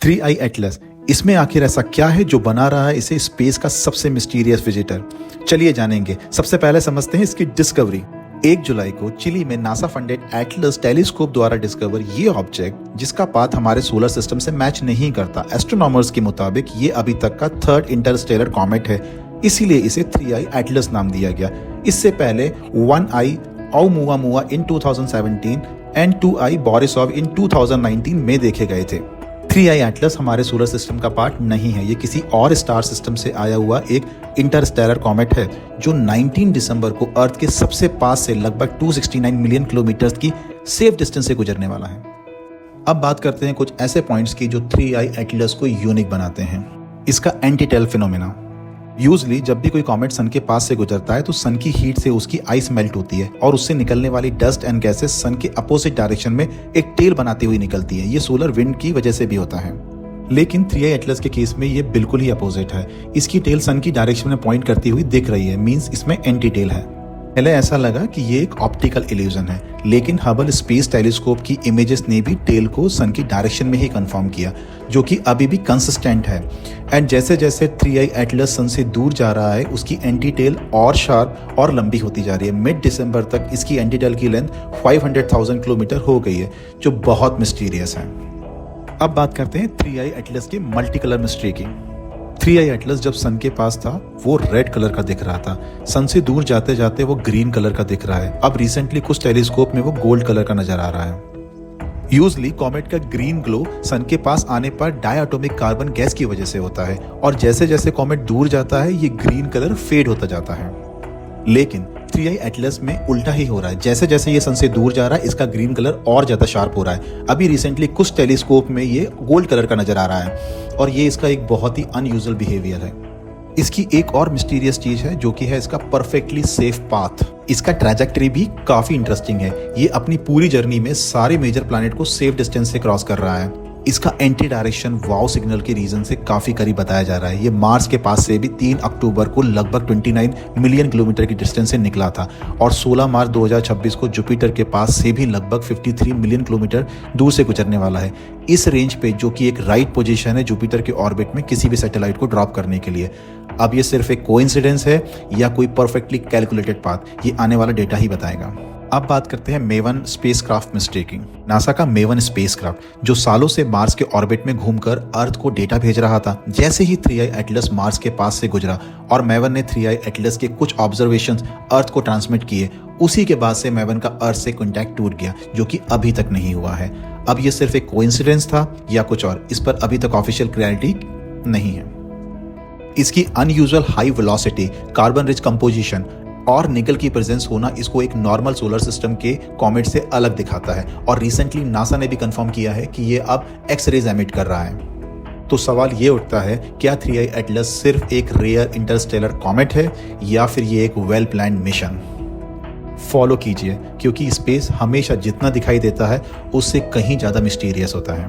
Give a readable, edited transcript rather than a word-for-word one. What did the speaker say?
Three आई Atlas, इसमें आखिर ऐसा क्या है जो बना रहा है इसे स्पेस का सबसे मिस्टीरियस विजिटर? चलिए जानेंगे। सबसे पहले समझते हैं इसकी डिस्कवरी। 1 जुलाई को चिली में नासा फंडेड एटलस टेलीस्कोप द्वारा डिस्कवर ये ऑब्जेक्ट, जिसका पाथ हमारे सोलर सिस्टम से मैच नहीं करता। एस्ट्रोनॉमर्स के मुताबिक ये अभी तक का 3rd इंटरस्टेलर कॉमेट है, इसीलिए इसे 3i एटलस नाम दिया गया। इससे पहले 1i ओमुआमुआ in 2017 and 2i Borisov इन 2019 में देखे गए थे। 3i एटलस हमारे सोलर सिस्टम का पार्ट नहीं है, ये किसी और स्टार सिस्टम से आया हुआ एक इंटरस्टेलर कॉमेट है जो 19 दिसंबर को अर्थ के सबसे पास से लगभग 269 मिलियन किलोमीटर की सेफ डिस्टेंस से गुजरने वाला है। अब बात करते हैं कुछ ऐसे पॉइंट्स की जो 3i एटलस को यूनिक बनाते हैं। इसका एंटीटेल फिनोमेना। यूजली जब भी कोई कॉमेट सन के पास से गुजरता है तो सन की हीट से उसकी आइस मेल्ट होती है और उससे निकलने वाली डस्ट एंड गैसेस सन के अपोजिट डायरेक्शन में एक टेल बनाती हुई निकलती है। ये सोलर विंड की वजह से भी होता है, लेकिन 3i एटलस के केस में ये बिल्कुल ही अपोजिट है। इसकी टेल सन की डायरेक्शन में पॉइंट करती हुई दिख रही है, मींस इसमें एंटी टेल है। पहले ऐसा लगा कि ये एक ऑप्टिकल इल्यूजन है, लेकिन हबल स्पेस टेलीस्कोप की इमेजेस ने भी टेल को सन की डायरेक्शन में ही कंफर्म किया, जो कि अभी भी कंसिस्टेंट है। एंड जैसे जैसे 3i एटलस सन से दूर जा रहा है, उसकी एंटी टेल और शार्प और लंबी होती जा रही है। मिड दिसंबर तक इसकी एंटी टेल की लेंथ 500,000 किलोमीटर हो गई है, जो बहुत मिस्टीरियस है। अब बात करते हैं 3i एटलस के मल्टी कलर मिस्ट्री की। 3i एटलस जब सन के पास था वो रेड कलर का दिख रहा था, सन से दूर जाते जाते वो ग्रीन कलर का दिख रहा है। अब रिसेंटली कुछ टेलीस्कोप में वो गोल्ड कलर का नजर आ रहा है। यूजली कॉमेट का ग्रीन ग्लो सन के पास आने पर डायटोमिक कार्बन गैस की वजह से होता है, और जैसे जैसे कॉमेट दूर जाता है ये ग्रीन कलर फेड होता जाता है। लेकिन 3i एटलस में उल्टा ही हो रहा है। जैसे जैसे ये सन से दूर जा रहा है इसका ग्रीन कलर और ज्यादा शार्प हो रहा है। अभी रिसेंटली कुछ टेलीस्कोप में ये गोल्ड कलर का नजर आ रहा है, और ये इसका एक बहुत ही अनयूजुअल बिहेवियर है। इसकी एक और मिस्टीरियस चीज है जो कि है इसका परफेक्टली सेफ पाथ। इसका ट्रैजेक्टरी भी काफी इंटरेस्टिंग है। ये अपनी पूरी जर्नी में सारे मेजर प्लैनेट को सेफ डिस्टेंस से क्रॉस कर रहा है। इसका एंटी डायरेक्शन वाव सिग्नल के रीजन से काफी करीब बताया जा रहा है। ये मार्स के पास से भी 3 अक्टूबर को लगभग 29 मिलियन किलोमीटर की डिस्टेंस से निकला था, और 16 मार्च 2026 को जुपिटर के पास से भी लगभग 53 मिलियन किलोमीटर दूर से गुजरने वाला है। इस रेंज पे, जो कि एक राइट पोजीशन है जुपिटर के ऑर्बिट में किसी भी सैटेलाइट को ड्रॉप करने के लिए। अब ये सिर्फ एक कोइंसिडेंस है या कोई परफेक्टली कैलकुलेटेड पाथ, ये आने वाला डेटा ही बताएगा। अब बात करते हैं मेवन स्पेसक्राफ्ट मिस्ट्री की। नासा का मेवन स्पेसक्राफ्ट जो सालों से मार्स के ऑर्बिट में घूमकर अर्थ को डेटा भेज रहा था, जैसे ही 3i एटलस मार्स के पास से गुजरा और मेवन ने 3i एटलस के कुछ ऑब्जर्वेशंस अर्थ को ट्रांसमिट किए, उसी के बाद से मेवन का अर्थ से कॉन्टैक्ट टूट गया, जो कि अभी तक नहीं हुआ है। अब ये सिर्फ एक कोइंसिडेंस था या कुछ और, इस पर अभी तक ऑफिशियल क्लैरिटी नहीं है। इसकी unusual high velocity, carbon rich composition और निकल की प्रेजेंस होना इसको एक नॉर्मल सोलर सिस्टम के कॉमेट से अलग दिखाता है, और रिसेंटली नासा ने भी कंफर्म किया है कि ये अब एक्स रेज एमिट कर रहा है। तो सवाल ये उठता है, क्या 3i एटलस सिर्फ एक रेयर इंटरस्टेलर कॉमेट है या फिर ये एक वेल प्लान्ड मिशन? फॉलो कीजिए, क्योंकि स्पेस हमेशा जितना दिखाई देता है उससे कहीं ज्यादा मिस्टीरियस होता है।